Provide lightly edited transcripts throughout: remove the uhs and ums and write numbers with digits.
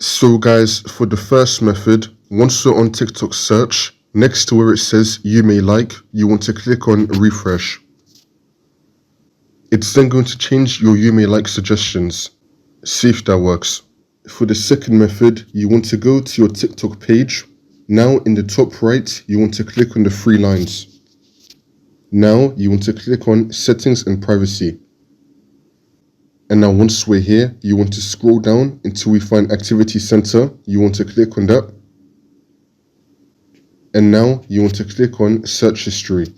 So guys, for the first method, once you're on TikTok search, next to where it says you may like, you want to click on refresh. It's then going to change your you may like suggestions. See if that works. For the second method, you want to go to your TikTok page. Now in the top right, you want to click on the three lines. Now you want to click on settings and privacy. And now once we're here, you want to scroll down until we find activity center. You want to click on that. And now you want to click on search history.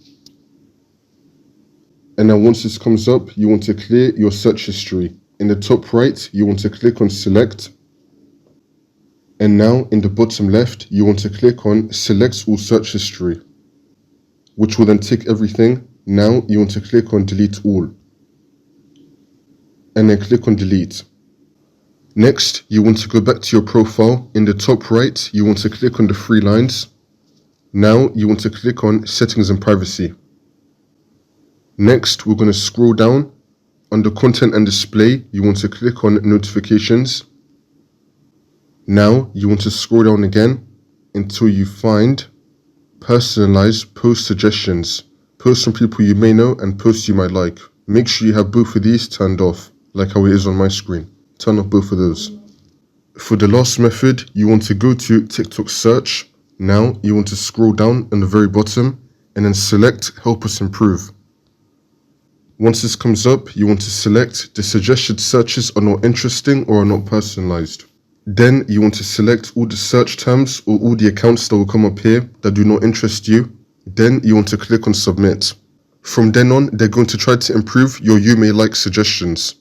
And now once this comes up, you want to clear your search history. In the top right, you want to click on select. And now in the bottom left, you want to click on select all search history, which will then tick everything. Now you want to click on delete all. And then click on delete. Next, you want to go back to your profile. In the top right, you want to click on the three lines. Now you want to click on settings and privacy. Next, we're going to scroll down. Under content and display, you want to click on notifications. Now you want to scroll down again until you find personalized post suggestions. Posts from people you may know and posts you might like. Make sure you have both of these turned off, like how it is on my screen. Turn off both of those. For the last method, you want to go to TikTok search. Now you want to scroll down on the very bottom and then select help us improve. Once this comes up, you want to select the suggested searches are not interesting or are not personalized. Then you want to select all the search terms or all the accounts that will come up here that do not interest you. Then you want to click on submit. From then on, they're going to try to improve your you may like suggestions.